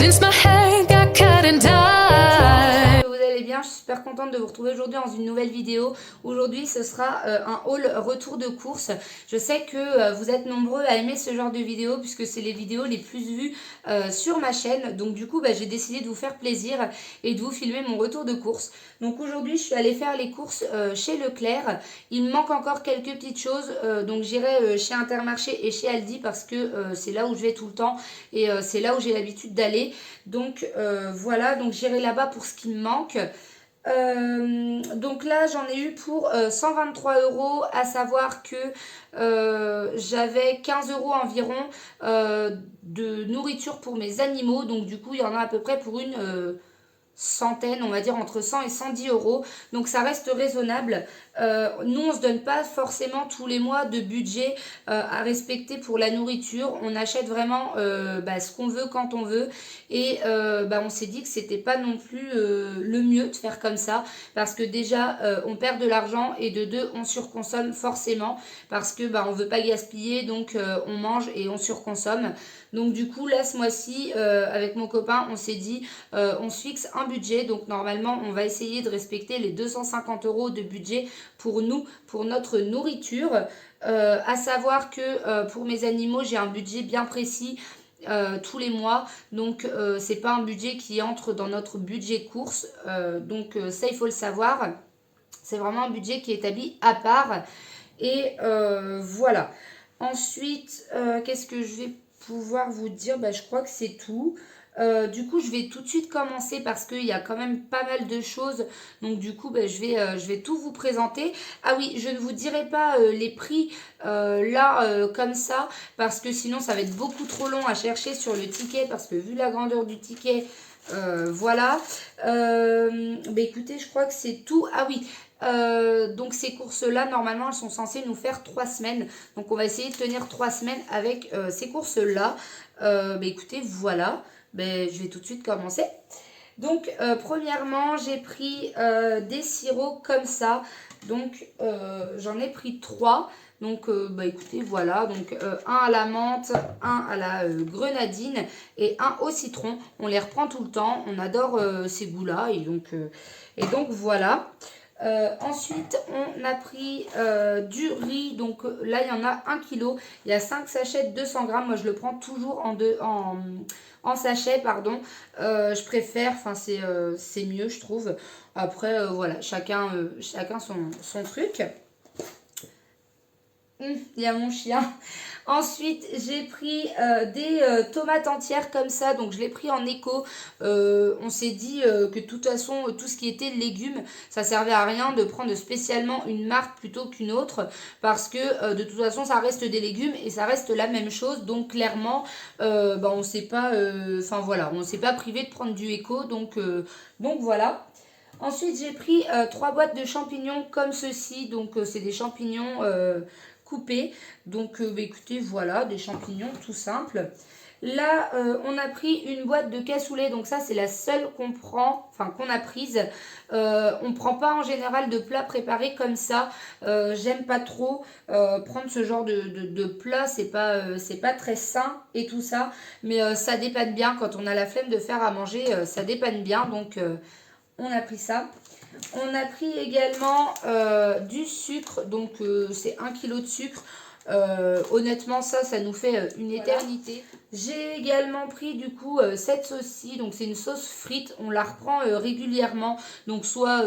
since my head got cut and died. Vous allez bien, je suis super contente de vous retrouver aujourd'hui dans une nouvelle vidéo. Aujourd'hui ce sera un haul retour de course. Je sais que vous êtes nombreux à aimer ce genre de vidéo puisque c'est les vidéos les plus vues sur ma chaîne. Donc du coup j'ai décidé de vous faire plaisir et de vous filmer mon retour de course. Donc aujourd'hui je suis allée faire les courses chez Leclerc. Il me manque encore quelques petites choses, donc j'irai chez Intermarché et chez Aldi parce que c'est là où je vais tout le temps et c'est là où j'ai l'habitude d'aller. Donc voilà, donc j'irai là-bas pour ce qui me manque. Donc là j'en ai eu pour 123 €, à savoir que j'avais 15 € environ de nourriture pour mes animaux. Donc du coup il y en a à peu près pour une centaine, on va dire entre 100 et 110 €. Donc ça reste raisonnable. Nous on se donne pas forcément tous les mois de budget à respecter pour la nourriture. On achète vraiment ce qu'on veut quand on veut. Et on s'est dit que c'était pas non plus le mieux de faire comme ça. Parce que déjà on perd de l'argent et de deux on surconsomme forcément. Parce que on veut pas gaspiller, donc on mange et on surconsomme. Donc du coup là ce mois-ci avec mon copain on s'est dit on se fixe un budget. Donc normalement on va essayer de respecter les 250 € de budget pour nous, pour notre nourriture. À savoir que pour mes animaux j'ai un budget bien précis tous les mois. Donc c'est pas un budget qui entre dans notre budget course. Donc ça il faut le savoir. C'est vraiment un budget qui est établi à part. Et voilà. Ensuite, qu'est-ce que je vais pouvoir vous dire? Je crois que c'est tout. Du coup je vais tout de suite commencer parce qu'il y a quand même pas mal de choses. Donc du coup je vais tout vous présenter. Ah oui, je ne vous dirai pas les prix là comme ça, parce que sinon ça va être beaucoup trop long à chercher sur le ticket, parce que vu la grandeur du ticket, voilà. Écoutez, je crois que c'est tout. Ah oui, donc ces courses-là, normalement, elles sont censées nous faire 3 semaines. Donc on va essayer de tenir 3 semaines avec ces courses-là. Écoutez, voilà. Je vais tout de suite commencer. Donc premièrement, j'ai pris des sirops comme ça. Donc j'en ai pris 3. Donc écoutez, voilà. Donc un à la menthe, un à la grenadine et un au citron. On les reprend tout le temps. On adore ces goûts-là. Et donc voilà. Ensuite on a pris du riz. Donc là il y en a 1 kg. Il y a 5 sachets de 200 grammes. Moi je le prends toujours en sachet, pardon. Je préfère, enfin c'est mieux je trouve. Après voilà, chacun son truc. Il y a mon chien. Ensuite, j'ai pris des tomates entières comme ça. Donc, je l'ai pris en éco. On s'est dit que de toute façon, tout ce qui était légumes, ça servait à rien de prendre spécialement une marque plutôt qu'une autre. Parce que de toute façon, ça reste des légumes et ça reste la même chose. Donc, clairement, on s'est pas... voilà, on s'est pas privé de prendre du éco. Donc voilà. Ensuite, j'ai pris 3 boîtes de champignons comme ceci. Donc, c'est des champignons coupés. Donc, écoutez, voilà, des champignons tout simples. Là, on a pris une boîte de cassoulet. Donc, ça, c'est la seule qu'on prend, enfin, qu'on a prise. On ne prend pas en général de plats préparés comme ça. J'aime pas trop prendre ce genre de plat. C'est pas très sain et tout ça. Mais ça dépanne bien. Quand on a la flemme de faire à manger, ça dépanne bien. Donc, on a pris ça. On a pris également du sucre. Donc c'est 1 kg de sucre. Honnêtement ça nous fait une éternité. J'ai également pris du coup cette sauce-ci. Donc c'est une sauce frite. On la reprend régulièrement. Donc soit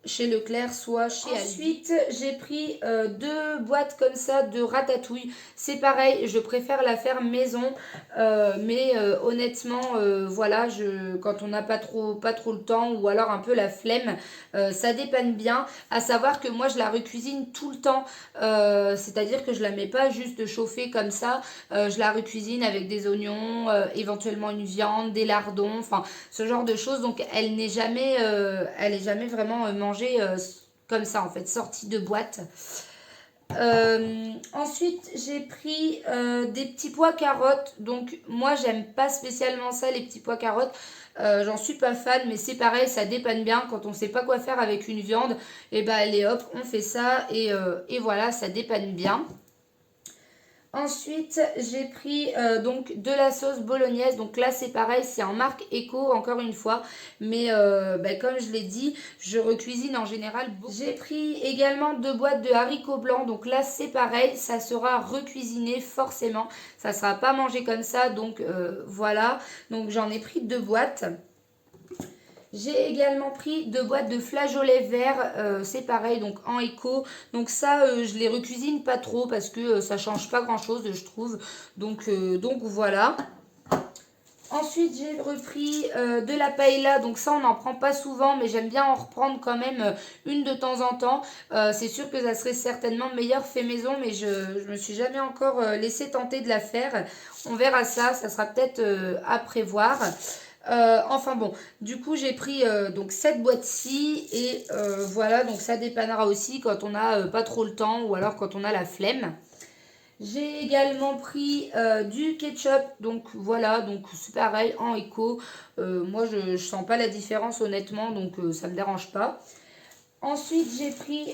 chez Leclerc, soit chez Aldi. Ensuite, j'ai pris 2 boîtes comme ça de ratatouille. C'est pareil, je préfère la faire maison. Mais honnêtement, voilà, quand on n'a pas trop le temps ou alors un peu la flemme, ça dépanne bien. À savoir que moi, je la recuisine tout le temps. C'est-à-dire que je la mets pas juste chauffer comme ça. Je la recuisine avec des oignons, éventuellement une viande, des lardons, enfin ce genre de choses. Donc elle n'est jamais vraiment mangée comme ça en fait, sortie de boîte. Ensuite j'ai pris des petits pois carottes. Donc moi j'aime pas spécialement ça, les petits pois carottes. J'en suis pas fan, mais c'est pareil, ça dépanne bien quand on sait pas quoi faire avec une viande. Et allez hop, on fait ça et voilà, ça dépanne bien. Ensuite, j'ai pris donc de la sauce bolognaise. Donc là, c'est pareil, c'est en marque Eco, encore une fois. Mais comme je l'ai dit, je recuisine en général beaucoup. J'ai pris également 2 boîtes de haricots blancs. Donc là, c'est pareil, ça sera recuisiné forcément. Ça ne sera pas mangé comme ça. Donc voilà, donc j'en ai pris 2 boîtes. J'ai également pris 2 boîtes de flageolets verts, c'est pareil, donc en éco. Donc ça, je les recuisine pas trop parce que ça change pas grand chose, je trouve. Donc voilà. Ensuite, j'ai repris de la paella. Donc ça, on n'en prend pas souvent, mais j'aime bien en reprendre quand même une de temps en temps. C'est sûr que ça serait certainement meilleur fait maison, mais je me suis jamais encore laissé tenter de la faire. On verra ça, ça sera peut-être à prévoir. Enfin bon, du coup j'ai pris donc cette boîte-ci et voilà, donc ça dépannera aussi quand on n'a pas trop le temps ou alors quand on a la flemme. J'ai également pris du ketchup, donc voilà, donc c'est pareil en éco. Moi je sens pas la différence honnêtement, donc ça me dérange pas. Ensuite j'ai pris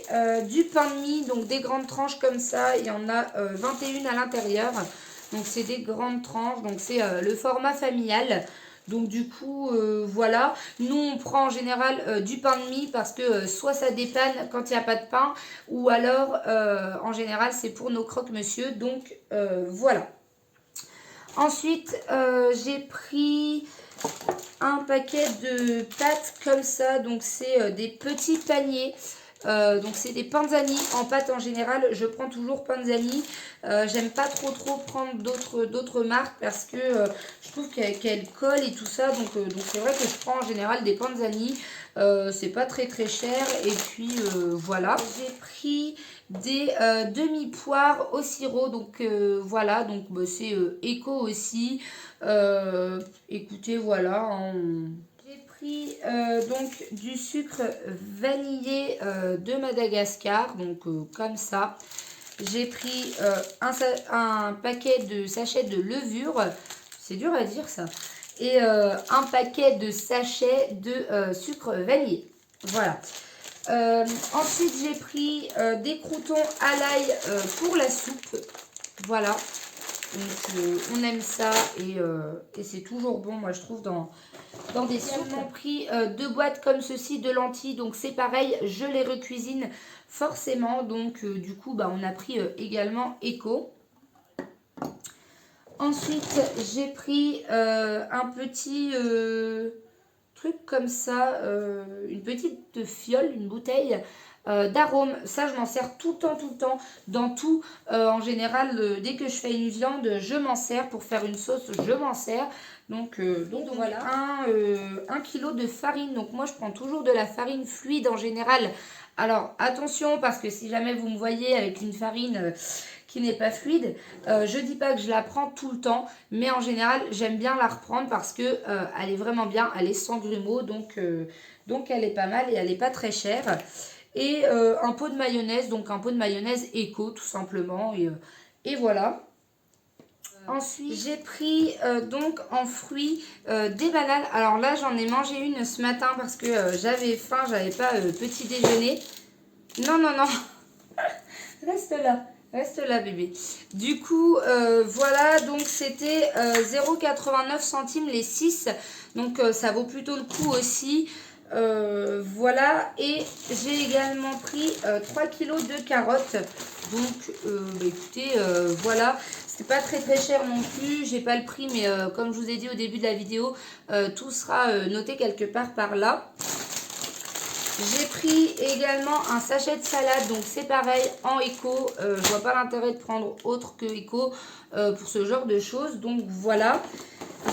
du pain de mie, donc des grandes tranches comme ça, il y en a 21 à l'intérieur. Donc c'est des grandes tranches, donc c'est le format familial. Donc du coup, voilà. Nous, on prend en général du pain de mie parce que soit ça dépanne quand il n'y a pas de pain, ou alors, en général, c'est pour nos croque-monsieur. Donc voilà. Ensuite, j'ai pris un paquet de pâtes comme ça. Donc c'est des petits paniers. Donc c'est des panzani en pâte en général, je prends toujours panzani. J'aime pas trop prendre d'autres marques parce que je trouve qu'elles collent et tout ça. Donc c'est vrai que je prends en général des panzani. C'est pas très cher. Et puis voilà. J'ai pris des demi-poires au sirop. Donc voilà, donc bah, c'est éco aussi. Écoutez, voilà. Hein, j'ai pris donc du sucre vanillé de Madagascar, donc comme ça. J'ai pris un paquet de sachets de levure, c'est dur à dire ça, et un paquet de sachets de sucre vanillé. Voilà. Ensuite, j'ai pris des croûtons à l'ail pour la soupe. Voilà. Donc, on aime ça et c'est toujours bon, moi je trouve, dans des soupes. J'ai pris 2 boîtes comme ceci de lentilles, donc c'est pareil, je les recuisine forcément. Donc, du coup, bah, on a pris également éco. Ensuite, j'ai pris un petit truc comme ça, une petite fiole, une bouteille d'arôme. Ça, je m'en sers tout le temps, dans tout. En général, dès que je fais une viande, je m'en sers. Pour faire une sauce, je m'en sers. Donc voilà, 1 kg de farine. Donc moi, je prends toujours de la farine fluide en général. Alors, attention, parce que si jamais vous me voyez avec une farine qui n'est pas fluide, je dis pas que je la prends tout le temps, mais en général, j'aime bien la reprendre parce que elle est vraiment bien, elle est sans grumeaux, donc elle est pas mal et elle n'est pas très chère. Et un pot de mayonnaise, donc un pot de mayonnaise éco tout simplement, et voilà. Ensuite, j'ai pris donc en fruits des bananes. Alors là, j'en ai mangé une ce matin parce que j'avais faim, j'avais pas petit déjeuner. Non, reste là bébé. Du coup, voilà, donc c'était 0,89 centimes les 6. Donc ça vaut plutôt le coup aussi. Voilà, et j'ai également pris 3 kilos de carottes. Donc bah, écoutez, voilà. C'est pas très cher non plus, j'ai pas le prix, mais comme je vous ai dit au début de la vidéo, tout sera noté quelque part par là. J'ai pris également un sachet de salade, donc c'est pareil, en éco. Je vois pas l'intérêt de prendre autre que éco pour ce genre de choses, donc voilà.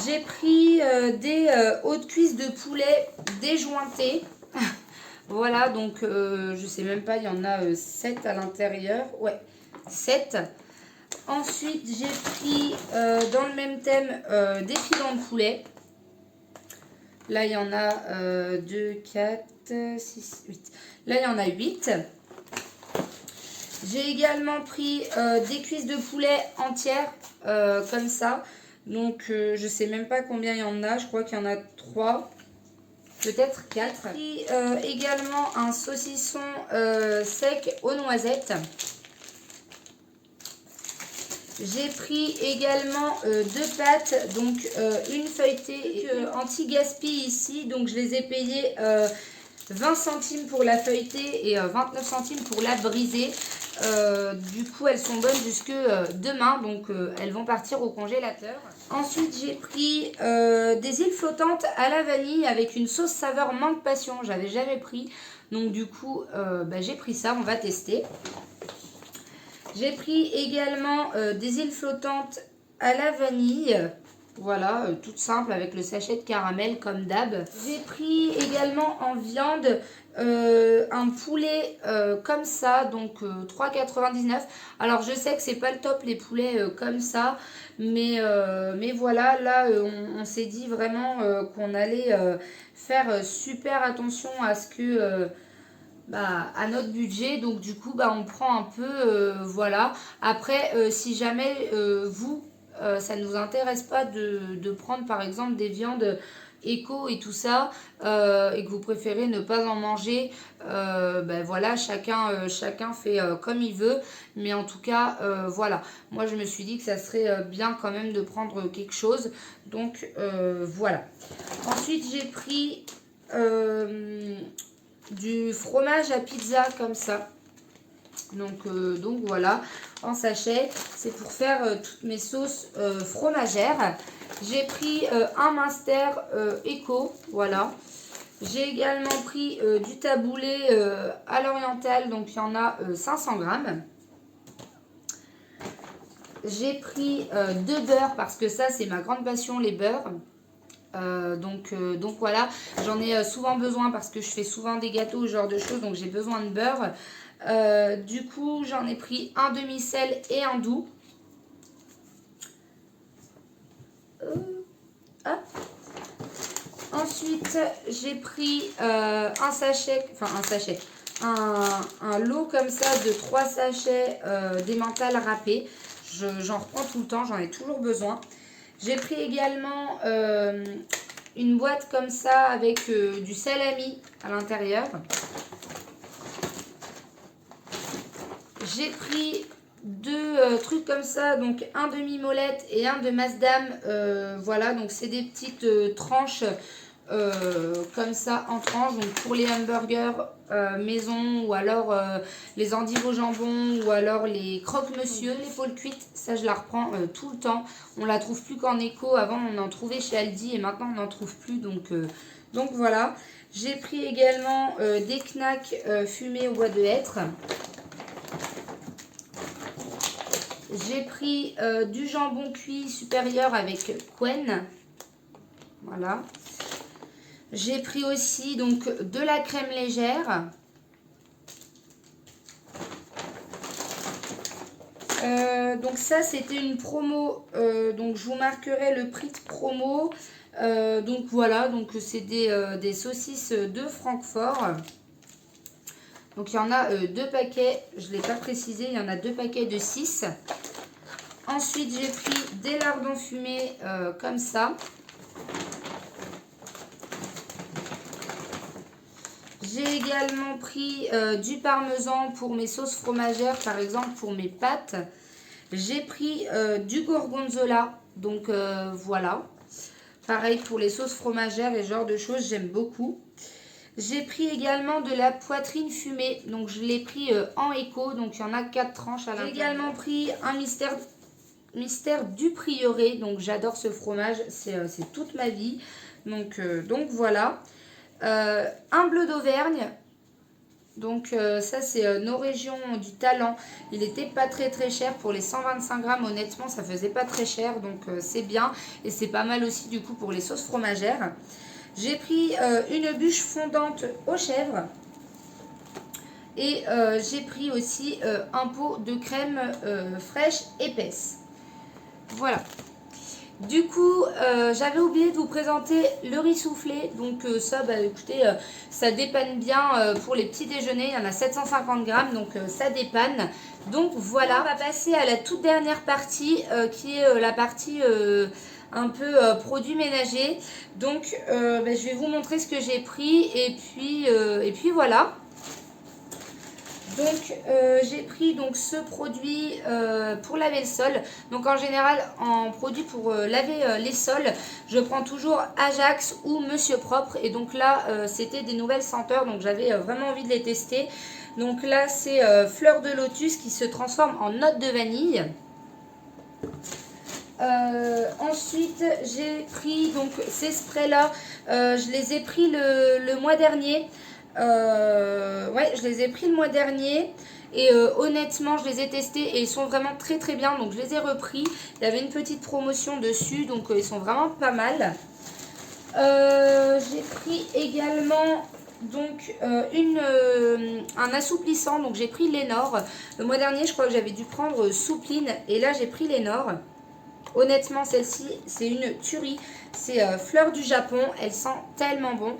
J'ai pris des hautes cuisses de poulet déjointées. Voilà, donc je sais même pas, il y en a 7 à l'intérieur. Ouais, 7. Ensuite, j'ai pris dans le même thème des filets de poulet. Là, il y en a 2, 4, 6, 8. Là, il y en a 8. J'ai également pris des cuisses de poulet entières, comme ça. Donc, je sais même pas combien il y en a. Je crois qu'il y en a 3, peut-être 4. J'ai pris également un saucisson sec aux noisettes. J'ai pris également deux pâtes, donc une feuilletée anti-gaspi ici, donc je les ai payées 20 centimes pour la feuilletée et 29 centimes pour la brisée. Du coup, elles sont bonnes jusque demain, donc elles vont partir au congélateur. Ensuite, j'ai pris des îles flottantes à la vanille avec une sauce saveur mangue passion. J'avais jamais pris, donc du coup, j'ai pris ça. On va tester. J'ai pris également des îles flottantes à la vanille. Voilà, toute simple avec le sachet de caramel comme d'hab. J'ai pris également en viande un poulet comme ça, donc 3,99. Alors je sais que c'est pas le top les poulets comme ça, mais voilà, là on s'est dit vraiment qu'on allait faire super attention à ce que... à notre budget, donc du coup on prend un peu voilà. Après si jamais vous ça ne vous intéresse pas de prendre par exemple des viandes éco et tout ça et que vous préférez ne pas en manger, voilà, chacun fait comme il veut, mais en tout cas voilà, moi je me suis dit que ça serait bien quand même de prendre quelque chose, donc voilà. Ensuite j'ai pris du fromage à pizza comme ça, donc voilà, en sachet. C'est pour faire toutes mes sauces fromagères. J'ai pris un Minster Eco, voilà. J'ai également pris du taboulé à l'oriental, donc il y en a 500 grammes. J'ai pris deux beurres parce que ça c'est ma grande passion, les beurres. Donc voilà, j'en ai souvent besoin parce que je fais souvent des gâteaux, ce genre de choses, donc j'ai besoin de beurre. Du coup j'en ai pris un demi-sel et un doux. Ensuite j'ai pris un lot comme ça de 3 sachets d'emmental râpé. J'en reprends tout le temps, j'en ai toujours besoin. J'ai pris également une boîte comme ça avec du salami à l'intérieur. J'ai pris deux trucs comme ça, donc un demi-molette et un de Masdam. Voilà, donc c'est des petites tranches comme ça en tranches. Donc pour les hamburgers maison, ou alors les endives au jambon, ou alors les croque-monsieur, l'épaule cuite, ça je la reprends tout le temps. On la trouve plus qu'en éco. Avant on en trouvait chez Aldi et maintenant on n'en trouve plus, donc voilà. J'ai pris également des knacks fumés au bois de hêtre. J'ai pris du jambon cuit supérieur avec Quen. Voilà. J'ai pris aussi donc de la crème légère. Donc ça c'était une promo. Donc je vous marquerai le prix de promo. Donc voilà, donc c'est des saucisses de Francfort. Donc il y en a deux paquets, je ne l'ai pas précisé, il y en a deux paquets de 6. Ensuite j'ai pris des lardons fumés comme ça. J'ai également pris du parmesan pour mes sauces fromagères, par exemple pour mes pâtes. J'ai pris du gorgonzola, donc voilà. Pareil pour les sauces fromagères et ce genre de choses, j'aime beaucoup. J'ai pris également de la poitrine fumée, donc je l'ai pris en éco, donc il y en a 4 tranches à l'intérieur. J'ai également pris un mystère du prieuré, donc j'adore ce fromage, c'est toute ma vie, donc voilà. Un bleu d'Auvergne, donc ça c'est nos régions du talent. Il était pas très cher pour les 125 grammes, honnêtement ça faisait pas très cher, donc c'est bien, et c'est pas mal aussi du coup pour les sauces fromagères. J'ai pris une bûche fondante aux chèvres et j'ai pris aussi un pot de crème fraîche épaisse. Voilà. Du coup, j'avais oublié de vous présenter le riz soufflé. Donc ça, écoutez, ça dépanne bien pour les petits déjeuners. Il y en a 750 grammes, donc ça dépanne. Donc voilà, on va passer à la toute dernière partie qui est la partie... un peu produits ménagers. Donc je vais vous montrer ce que j'ai pris et puis voilà. Donc j'ai pris donc ce produit pour laver le sol. Donc en général en produit pour laver les sols, je prends toujours Ajax ou Monsieur Propre. Et donc là c'était des nouvelles senteurs, donc j'avais vraiment envie de les tester. Donc là c'est Fleur de Lotus qui se transforme en note de vanille. Ensuite j'ai pris donc ces sprays là, je les ai pris le mois dernier. Ouais, je les ai pris le mois dernier et honnêtement je les ai testés et ils sont vraiment très très bien, donc je les ai repris. Il y avait une petite promotion dessus, donc ils sont vraiment pas mal. J'ai pris également donc un assouplissant, donc j'ai pris Lénore. Le mois dernier je crois que j'avais dû prendre Soupline et là j'ai pris Lénore. Honnêtement celle-ci c'est une tuerie, c'est Fleur du Japon, elle sent tellement bon.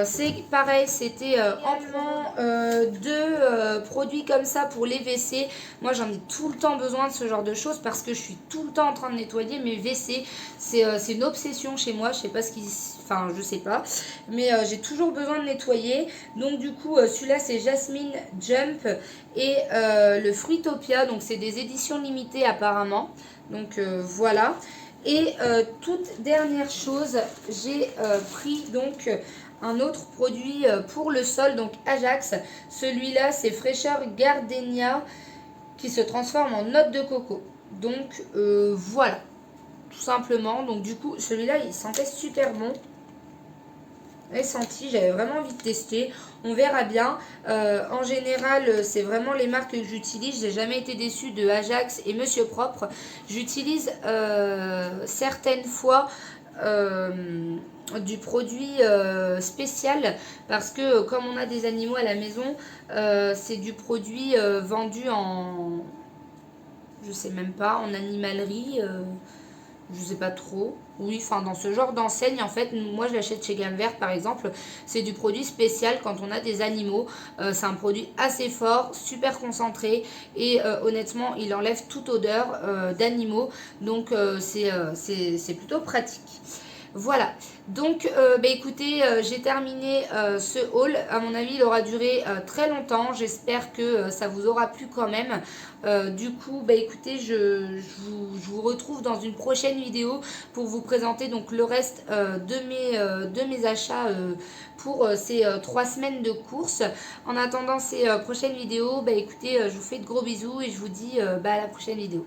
C'est pareil, c'était amplement deux produits comme ça pour les WC. Moi j'en ai tout le temps besoin de ce genre de choses parce que je suis tout le temps en train de nettoyer mes WC. C'est une obsession chez moi, je sais pas ce qui... Enfin je sais pas, mais j'ai toujours besoin de nettoyer. Donc du coup celui-là c'est Jasmine Jump et le Fruitopia, donc c'est des éditions limitées apparemment. Donc voilà. Et toute dernière chose, j'ai pris donc un autre produit pour le sol, donc Ajax. Celui-là, c'est Fraîcheur Gardenia qui se transforme en note de coco. Donc voilà, tout simplement. Donc du coup, celui-là, il sentait super bon. Et senti, j'avais vraiment envie de tester. On verra bien. En général, c'est vraiment les marques que j'utilise. J'ai jamais été déçue de Ajax et Monsieur Propre. J'utilise certaines fois du produit spécial parce que comme on a des animaux à la maison, c'est du produit vendu en, je sais même pas, en animalerie. Je sais pas trop. Oui, enfin dans ce genre d'enseigne, en fait, moi je l'achète chez Gamme Verte par exemple. C'est du produit spécial quand on a des animaux. C'est un produit assez fort, super concentré et honnêtement, il enlève toute odeur d'animaux. Donc c'est plutôt pratique. Voilà, donc bah, écoutez, j'ai terminé ce haul. À mon avis, il aura duré très longtemps. J'espère que ça vous aura plu quand même. Du coup, bah, écoutez, je vous retrouve dans une prochaine vidéo pour vous présenter donc le reste de mes achats pour ces 3 semaines de courses. En attendant ces prochaines vidéos, bah, écoutez, je vous fais de gros bisous et je vous dis bah, à la prochaine vidéo.